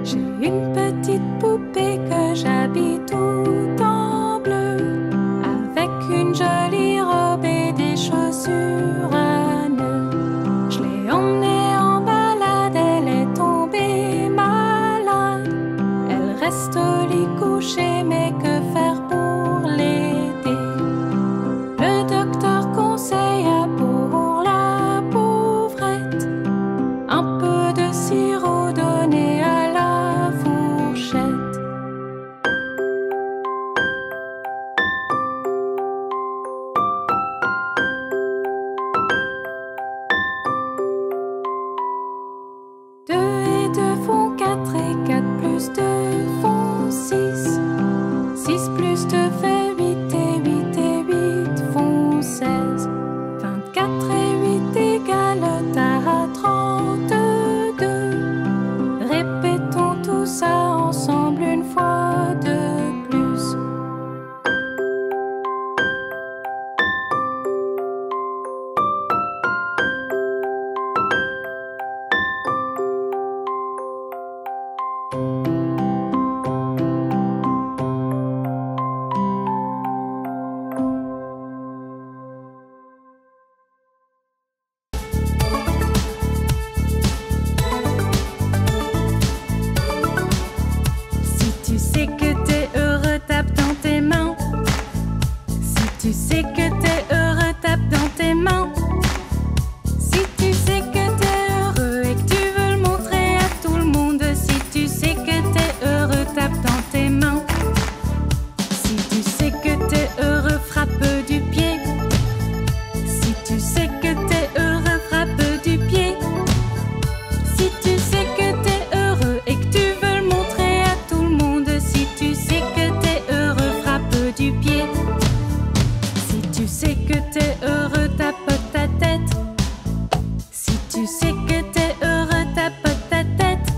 J'ai une petite poupée que j'habille tout en bleu, avec une jolie robe et des chaussures à nœuds. Je l'ai emmenée en balade, elle est tombée malade. Elle reste au lit couchée, mais que faire pour l'aider? Le docteur conseille pour la pauvrette un peu de sirop donné à la fourchette. Deux et deux font 4 et 4 plus 2 font 6. 6 plus 2 fait 8 et 8 et 8 font 16. 24 et 8 égale à 32. Répétons tout ça ensemble une fois de plus. Si tu sais que t'es heureux, tape dans tes mains. Si tu sais que t'es heureux, tape dans tes mains. Si tu sais que t'es heureux et que tu veux le montrer à tout le monde. Si tu sais que t'es heureux, tape dans tes mains. Si tu sais que t'es heureux, frappe du pied. Si tu sais que t'es heureux, frappe du pied. Si tu sais que t'es heureux et que tu veux le montrer à tout le monde. Si tu sais que t'es heureux, frappe du pied. Si tu sais que t'es heureux, tape ta tête. Si tu sais que t'es heureux, tape ta tête.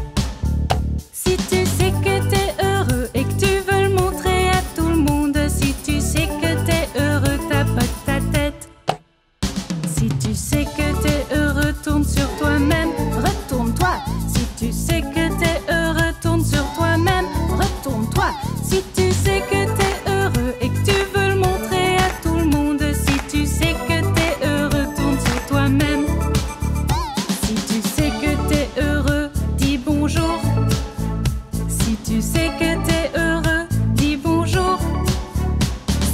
Si tu sais que t'es heureux et que tu veux le montrer à tout le monde. Si tu sais que t'es heureux, tape ta tête. Si tu sais que t'es heureux, tourne sur toi-même, retourne-toi. Si tu sais que t'es heureux, tourne sur toi-même, retourne-toi. Si tu sais que t'es heureux et que tu veux le montrer à tout le monde. Si tu sais que t'es heureux, tourne sur toi-même. Si tu sais que t'es heureux, dis bonjour. Si tu sais que t'es heureux, dis bonjour.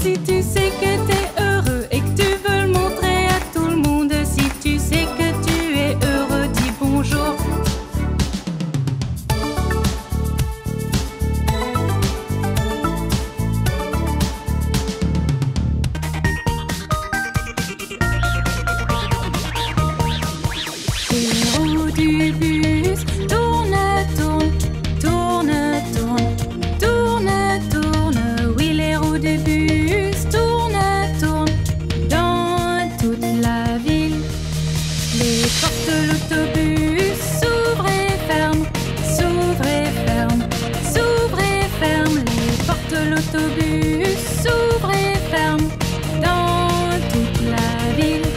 Si tu sais que t'es heureux et que tu veux le montrer à tout le monde. Si tu sais que tu es heureux, dis bonjour. Et les roues du bus tournent, tournent, tournent, tournent, tournent, tournent. Oui, les roues du bus tournent, tournent dans toute la ville. Les portes de l'autobus s'ouvrent et ferment, s'ouvrent et ferment, s'ouvrent et ferment. Les portes de l'autobus s'ouvrent et ferment dans toute la ville.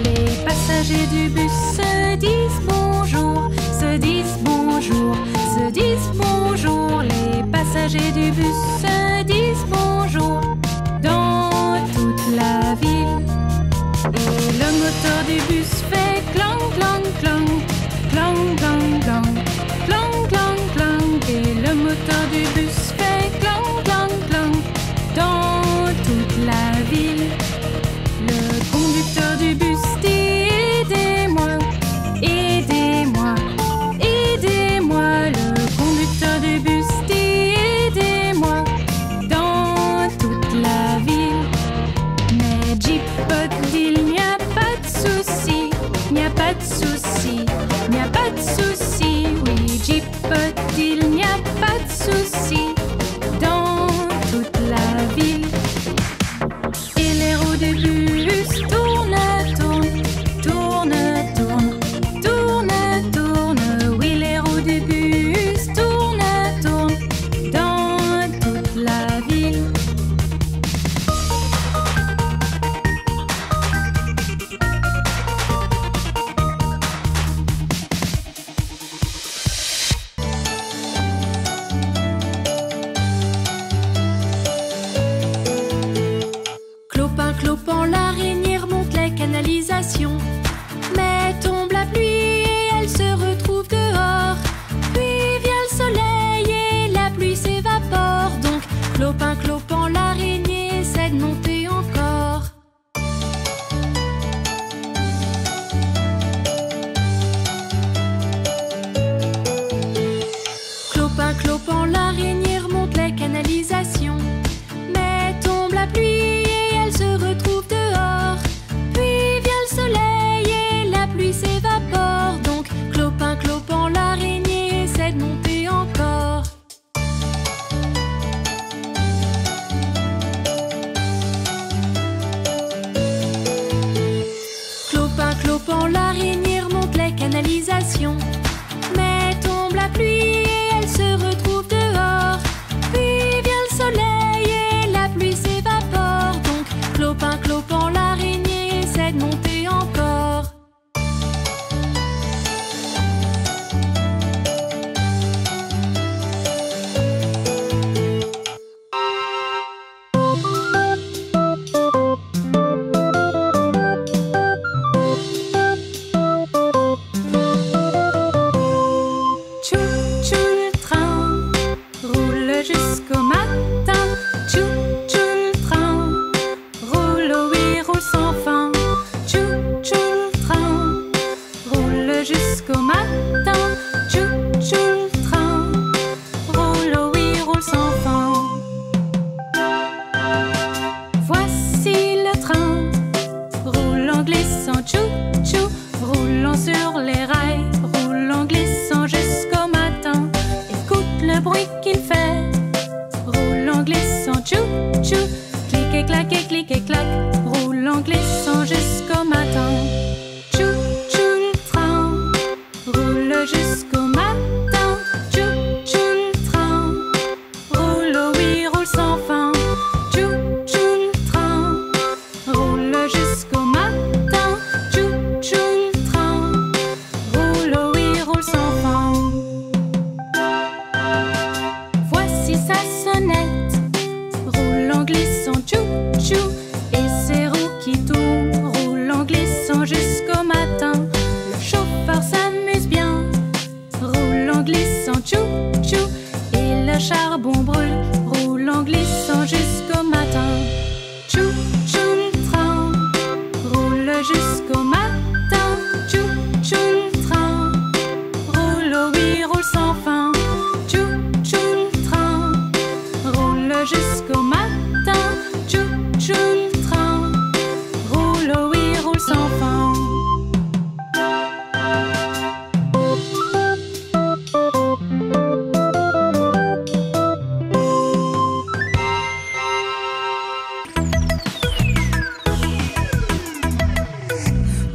Les passagers du bus se disent bonjour, se disent bonjour, se disent bonjour. Les passagers du bus se disent bonjour dans toute la ville. Et le moteur du bus fait clang, clang, clang, clang, clang, clang, clang, clang, clang. Et le moteur du bus fait clang, clang, clang dans toute la ville. Le conducteur du bus dit aidez-moi, aidez-moi, aidez-moi. Le conducteur du bus dit aidez-moi dans toute la ville. Mais Jeep dit il n'y a pas de souci, il n'y a pas de souci, il n'y a pas de souci. Oui, Jeep dit il n'y a pas de souci dans toute la ville. Et les roues du bus tournent, tournent, tournent, tournent, tournent, tournent. Oui, les roues du bus tournent, tournent dans toute la ville. station. Mais tombe la pluie et elle se retrouve dehors. Puis vient le soleil et la pluie s'évapore. Donc clopin, clopin, l'araignée essaie de monter encore. Jusqu'au matin, tchou tchou le train roule, oh oui, roule sans fin. Tchou tchou le train roule jusqu'au matin, tchou tchou le train roule, oh oui, roule sans fin. Voici le train roulant, glissant, tchou tchou, roulant sur les rails, roulant, glissant jusqu'au matin. Écoute le bruit qu'il fait. Glissant, tchou, tchou, clic et clac et clic et clac, roulant, glissant jusqu'au matin. Tchou, tchou, le train roule jusqu'au matin. Tchou, tchou, le train roule, oh oui, roule sans fin. Tchou, tchou, le train roule jusqu'au matin. Tchou, tchou, le train roule, oh oui, roule sans fin. Voici sa sonnette. Glissant, tchou, tchou, et ses roues qui tournent, roulant, glissant jusqu'au matin. Le chauffeur s'amuse bien, roulant, glissant, tchou, tchou, et le charbon brûle, roulant, glissant jusqu'au matin. Tchou, tchou, le train roule jusqu'au matin. Tchou, tchou, le train roule, oh oui, roule sans fin. Tchou, tchou, le train roule jusqu'au matin. Tchou, tchou, le train roule, oh oui, roule sans fin.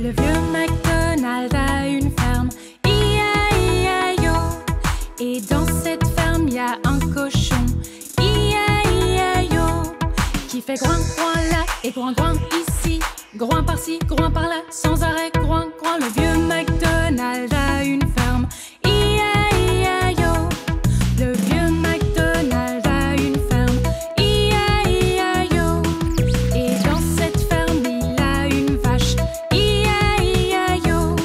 Le vieux MacDonald a une ferme, I-A-I-A-I-O. Et dans cette ferme, y a un cochon, I-A-I-A-I-O, qui fait groin, groin là et groin, groin ici, groin par-ci, groin par-là, sans arrêt, groin, groin. Le vieux MacDonald a une ferme, I-A-I-A-I-O. Le vieux MacDonald a une ferme, I-A-I-A-I-O. Et dans cette ferme, il a une vache, I-A-I-A-I-O,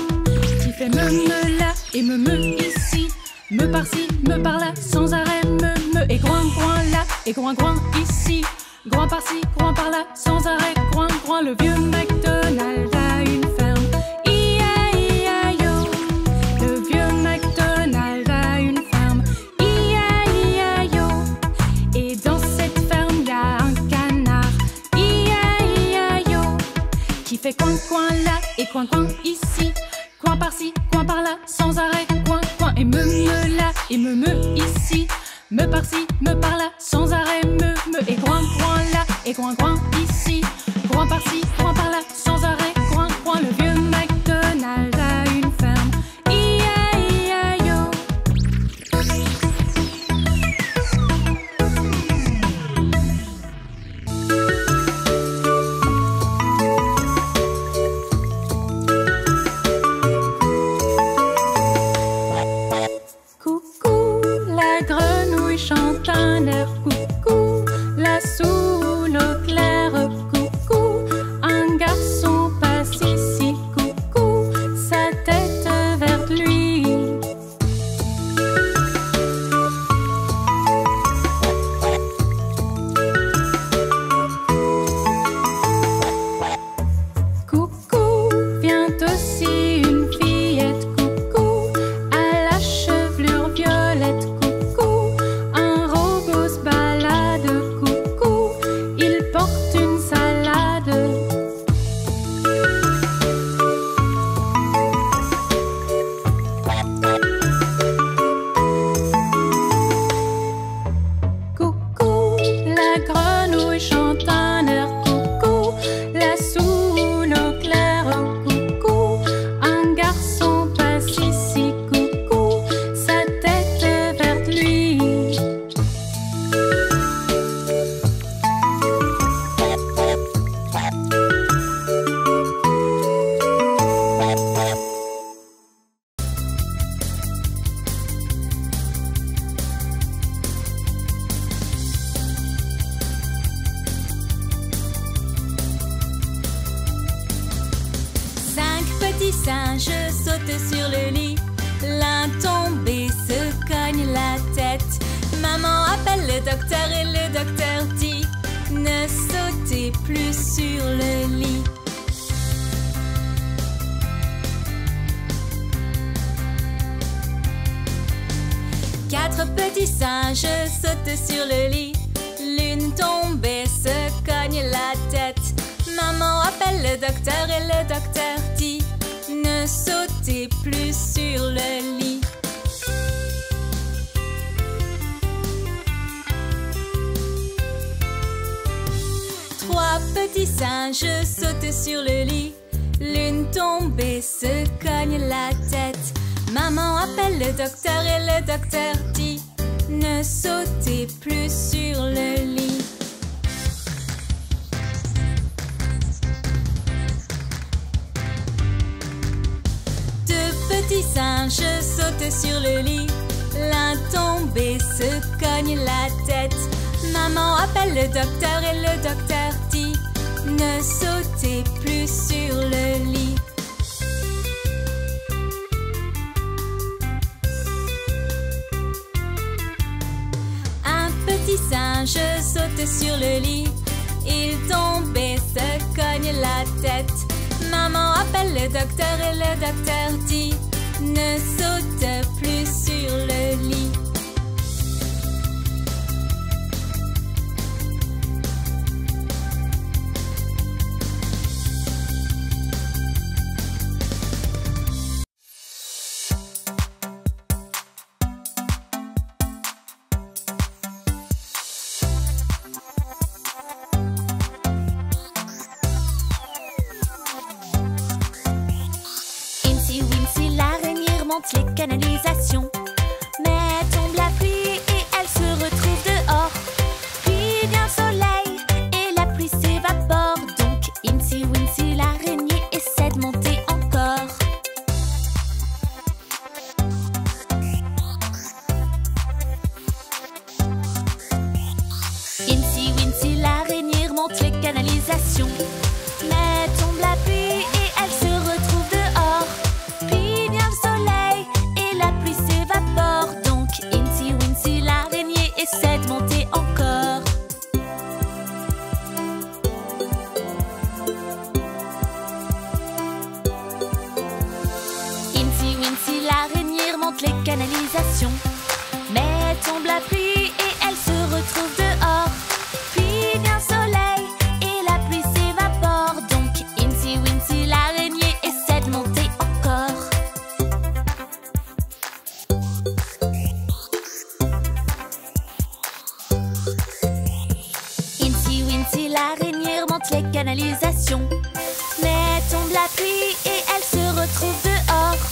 qui fait me là et me ici, me par-ci, me par-là, sans arrêt, me et groin, groin là et groin, groin ici, groin par-ci, groin par-là, sans arrêt, groin, groin. Le vieux MacDonald a une ferme, I-A-I-A-I-O. Le vieux MacDonald a une ferme, I-A-I-A-I-O. Et dans cette ferme, y a un canard, I-A-I-A-I-O, qui fait coin, coin là et coin, coin ici, coin par-ci, coin par-là, sans arrêt, coin, coin. Et me là et me ici, me par-ci, me par-là, sans arrêt, me et groin, groin là et groin, groin ici, groin par-ci, groin par-là, sans arrêt, groin, groin. Le vieux MacDonald a une ferme, I-A-I-A-I-O. Coucou, la grenouille chante un air. Coucou, la soule au clair. Coucou, un saute sur le lit. L'un tombe et se cogne la tête. Maman appelle le docteur et le docteur dit: ne sautez plus sur le lit. Quatre petits singes sautent sur le lit. L'une tombe et se cogne la tête. Maman appelle le docteur et le docteur dit: ne sautez plus sur le lit. Trois petits singes sautent sur le lit. L'une tombe et se cogne la tête. Maman appelle le docteur et le docteur dit: ne sautez plus sur le lit. Deux petits singes sautent sur le lit. L'un tombe et se cogne la tête. Maman appelle le docteur et le docteur dit: ne sautez plus sur le lit. Un petit singe saute sur le lit. Il tombe et se cogne la tête. Maman appelle le docteur et le docteur dit: ne saute plus sur le lit. Les canalisations, mais tombe la pluie et elle se retrouve dehors. Puis vient le soleil et la pluie s'évapore. Donc Incy Wincy l'araignée essaie de monter encore. Incy Wincy l'araignée remonte les canalisations, mais tombe la pluie et elle se retrouve dehors. Puis vient le soleil et la pluie s'évapore. Donc Incy Wincy l'araignée essaie de monter encore. Incy Wincy l'araignée remonte les canalisations, mais tombe la pluie et elle se retrouve dehors. Puis vient le soleil et la pluie s'évapore. Donc Incy Wincy l'araignée essaie de monter encore. Incy Wincy l'araignée remonte les canalisations, mais tombe la pluie et elle se retrouve dehors.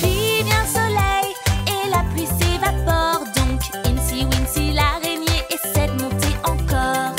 Puis vient le soleil et la pluie s'évapore. Donc Incy Wincy l'araignée essaie de monter encore.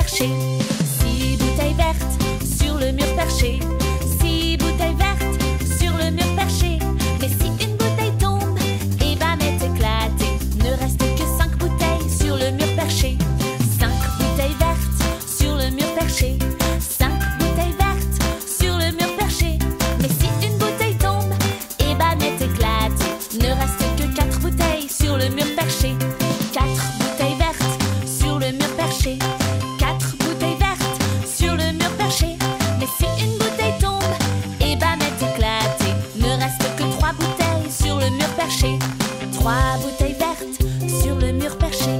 perché. 6 bouteilles vertes sur le mur perché. 6 bouteilles vertes sur le mur perché. Mais si une bouteille tombe, et bah m'est éclatée. Ne reste que 5 bouteilles sur le mur perché. 5 bouteilles vertes sur le mur perché. 5 bouteilles vertes sur le mur perché. Mais si une bouteille tombe, et bah m'est éclatée. bouteilles vertes sur le mur perché.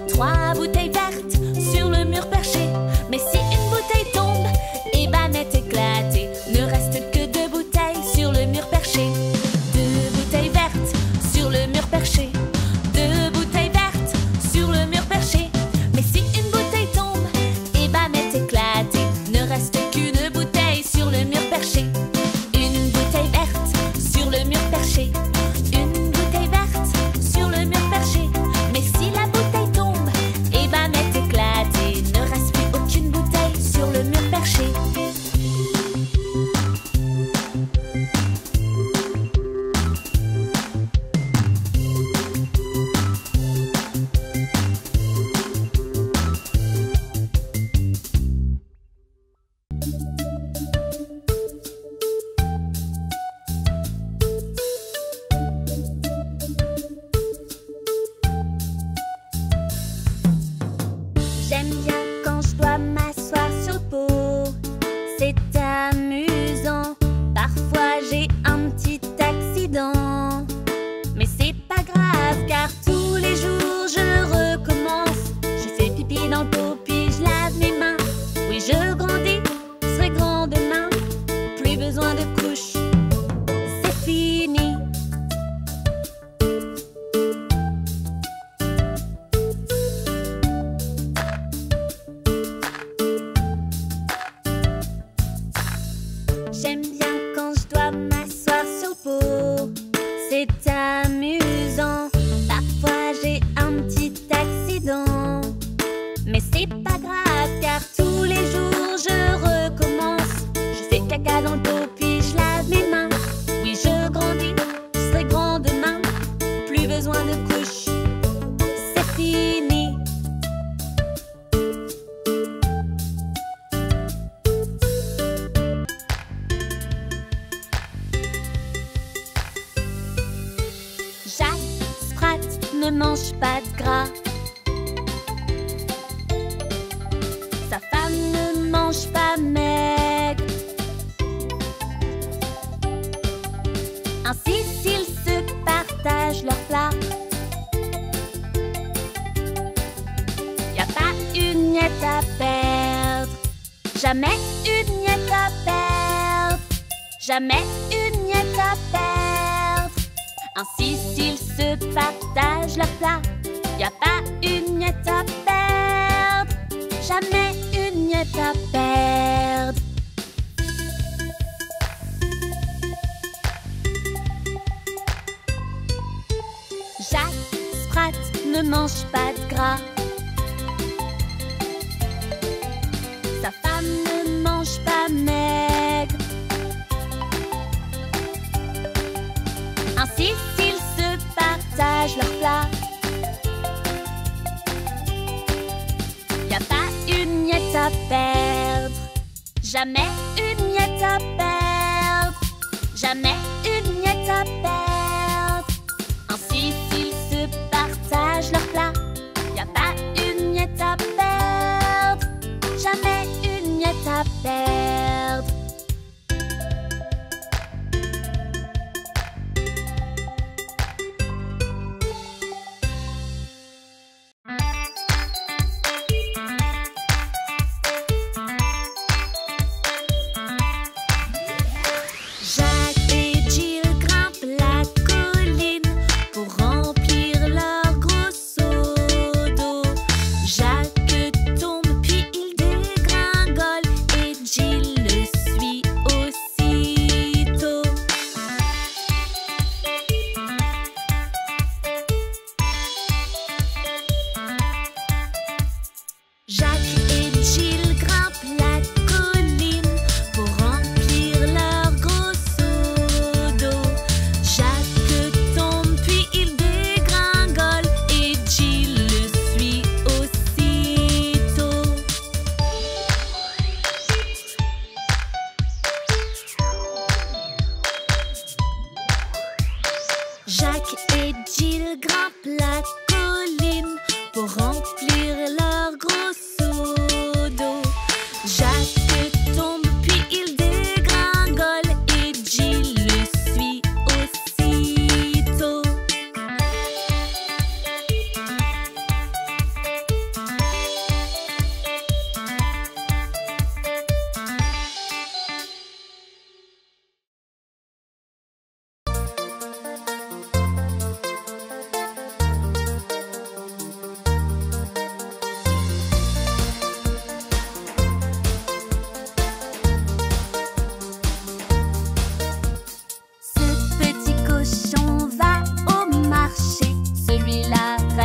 3 bouteilles vertes sur le mur perché. Mais si une bouteille tombe, eh ben elle est éclatée. Ne reste que 2 bouteilles sur le mur perché. 2 bouteilles vertes sur le mur perché. 2 bouteilles vertes sur le mur perché. Mais si une bouteille tombe, eh ben elle est éclatée. Ne reste qu'une bouteille sur le mur perché. Une bouteille verte sur le mur perché. Une bouteille verte sur le mur perché. Mais si la bouteille tombe, eh ben elle est éclatée. Ne reste plus aucune bouteille sur le mur perché. J'aime bien quand je dois m'asseoir sur le pot. C'est amusant. Parfois j'ai un petit accident. Mais c'est pas grave car tous les jours je recommence. Je fais pipi dans le pot puis je lave mes mains. Oui, je grandis, je serai grand demain. Plus besoin de couches, c'est fini. J'aime bien quand je dois m'asseoir sur le pot. C'est amusant. Parfois j'ai un petit accident. Mais c'est pas grave car tous les jours je recommence. Je fais caca dans le pot puis je lave mes mains. Oui, je grandis, je serai grand demain. Plus besoin de couches, c'est fini. Jacques Sprat ne mange pas de gras. Sa femme ne mange pas maigre. Ainsi s'ils se partagent leur plat. Y a pas une miette à perdre. Jamais une miette à perdre. Jamais une miette à perdre. Ainsi s'ils se partagent leur plat. Y a pas une miette à perdre. Jamais une miette à perdre. Jacques Sprat ne mange pas de gras. Sa femme ne mange pas maigre. Ainsi s'ils se partagent leur plat. Y a pas une miette à perdre. Jamais une miette à perdre. Jamais une miette à perdre. Ainsi s'ils se partagent leur plat. Y a pas une miette à perdre. Jamais une miette à perdre. Jacques et Jill grimpent la colline pour remplir leur gros seau d'eau. Jacques tombe puis il dégringole et Jill le suit aussitôt. Jacques et Jill grimpent la colline pour remplir leur gros seau d'eau. Jacques tombe puis il dégringole et Jill le suit aussitôt. Jacques et Jill grimpent la colline pour remplir leur gros seau d'eau. Jacques tombe puis il dégringole et Jill le suit aussitôt.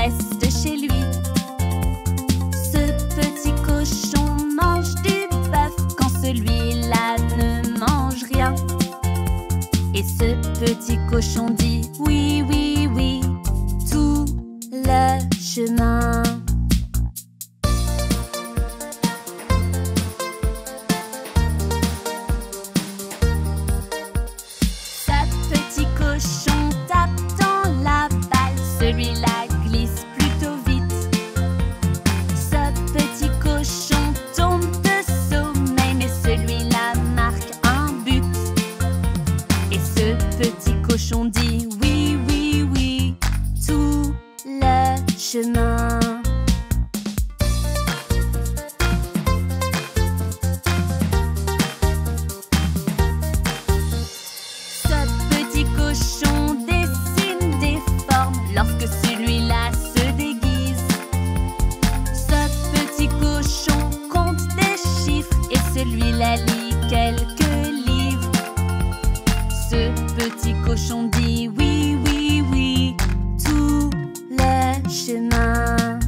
reste chez lui. Ce petit cochon mange du bœuf quand celui-là ne mange rien. Et ce petit cochon dit oui, oui, oui, tout le chemin. Celui-là glisse plutôt vite. Ce petit cochon tombe de sommeil, mais celui-là marque un but. Et ce petit cochon dit oui, oui, oui, tout le chemin. Ce petit cochon dessine des formes lorsque celui-là se déguise. Ce petit cochon compte des chiffres et celui-là lit quelques livres. Ce petit cochon dit oui, oui, oui, tout le chemin.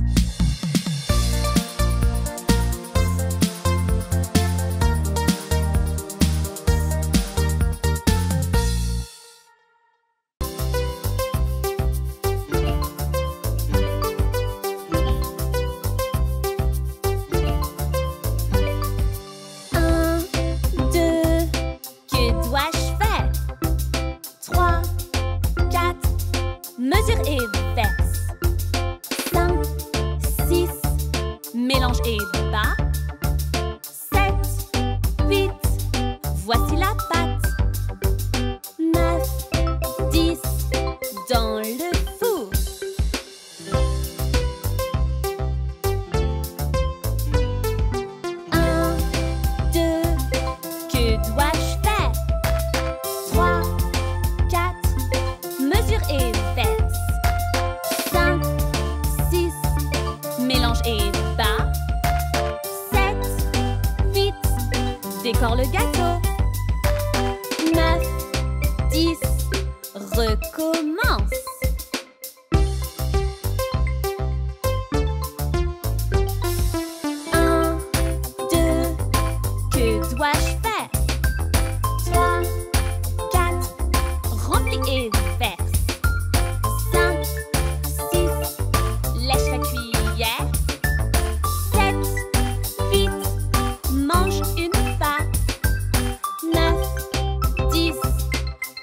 Mesure et verse. 5, 6, mélange et bat. 7, 8, voici la pâte. 9, 10, dans le four. 1, 2, que dois-je faire? 3, 4, mesure et verse. Mélange et bat. 7, 8, décore le gâteau. 9, 10, recommence. 1, 2, que dois-je faire? 3, 4, remplis et verse. 5, 6, lèche la cuillère. 7, 8, mange une part. 9, 10,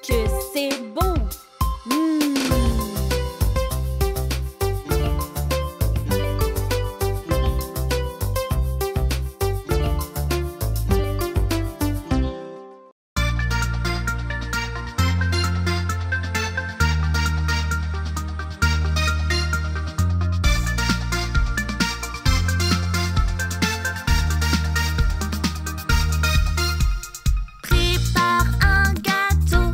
que c'est bon. Prépare un gâteau,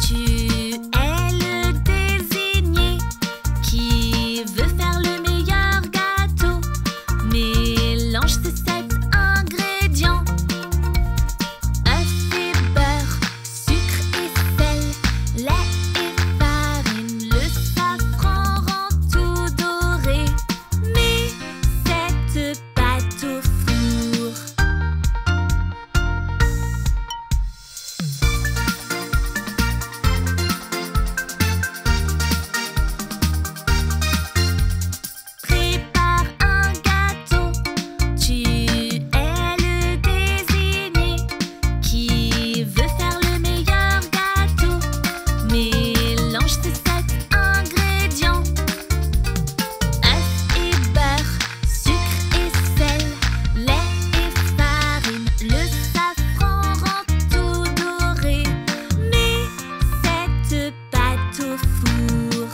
tu es le désigné qui veut faire le meilleur gâteau. Mélange ces 7 ingrédients: œufs et beurre, sucre et sel, lait et farine. Le safran rend tout doré. Mets cette pâte au four. Prépare un gâteau, tu es le désigné qui veut faire le meilleur gâteau. Mélange ces 7 ingrédients: œufs et beurre, sucre et sel, lait et farine. Le safran rend tout doré. Mets cette pâte au four.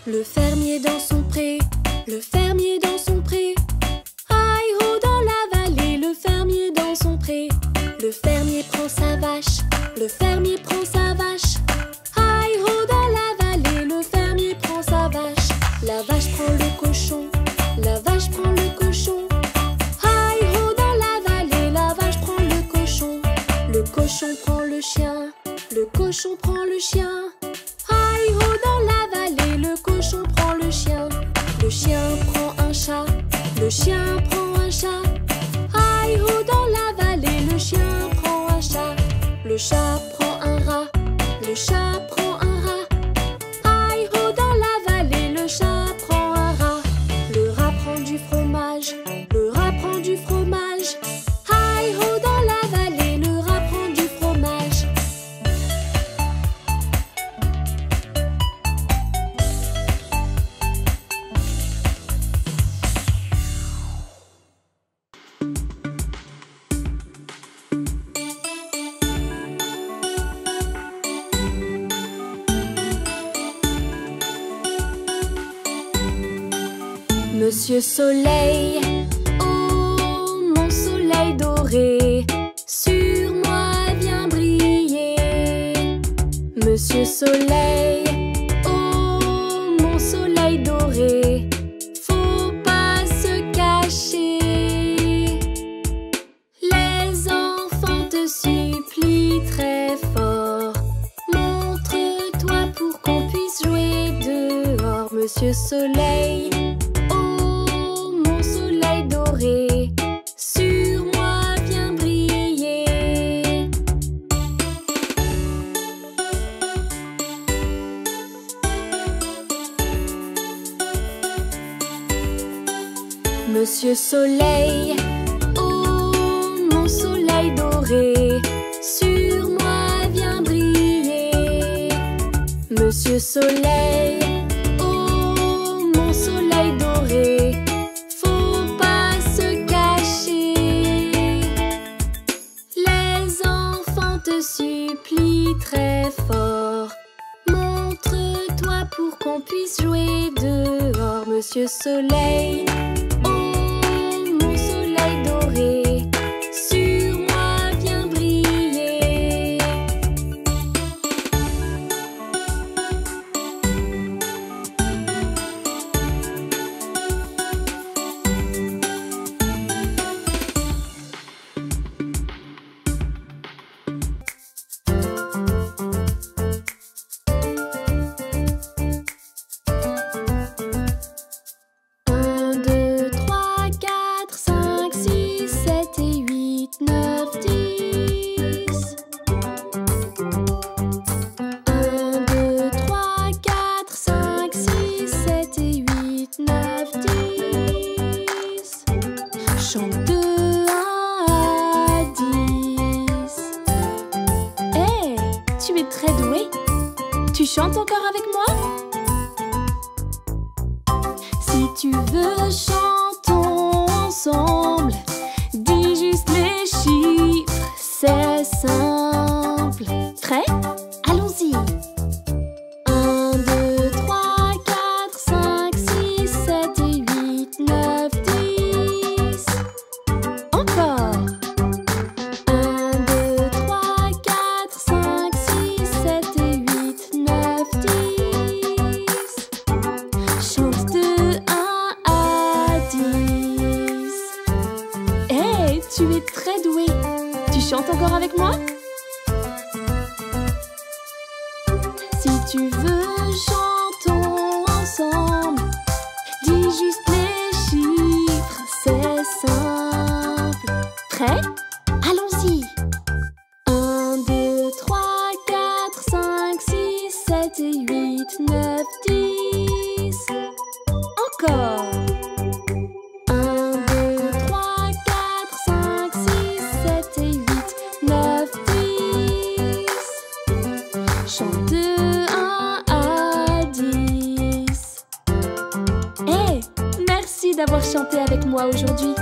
Le fermier dans son pré, le fermier dans son pré. Hi-ho dans la vallée, le fermier dans son pré. Le fermier prend sa vache, le fermier prend sa vache. Le cochon prend le chien. Hi-ho dans la vallée, le cochon prend le chien. Le chien prend un chat. Le chien prend un chat. Hi-ho dans la vallée, le chien prend un chat. Le chat prend un rat. Le chat prend un rat. Hi-ho dans la vallée, le chat prend un rat. Le rat prend du fromage. Le rat prend du fromage. Hi-ho dans la vallée, le rat prend du fromage. Monsieur Soleil, oh mon soleil doré, sur moi viens briller. Monsieur Soleil, oh mon soleil doré, faut pas se cacher. Les enfants te supplient très fort, montre-toi pour qu'on puisse jouer dehors. Monsieur Soleil, sur moi viens briller. Monsieur Soleil, oh mon soleil doré, sur moi viens briller. Monsieur Soleil, oh mon soleil doré, supplie très fort, montre-toi pour qu'on puisse jouer dehors. Monsieur Soleil, oh mon soleil doré, sur moi viens briller. Tu chantes encore avec moi? Si tu veux, chantons ensemble. Dis juste les chiffres, c'est simple. Prêt? Allons-y. 1, 2, 3, 4, 5, 6, 7 et 8, 9, 10. Encore. 1, 2, 3, 4, 5, 6, 7 et 8, 9, 10. Chante de 1 à 10. Hey, tu es très doué. Tu chantes encore avec moi? Si tu veux, chantons ensemble. Dis juste les chiffres, c'est simple. Prêt? Allons-y. 1, 2, 3, 4, 5, 6, 7 et 8, 9, 10. Encore. 1, 2, 3, 4, 5, 6, 7 et 8, 9, 10. Chante de 1 à 10. Hey, merci d'avoir chanté avec moi aujourd'hui.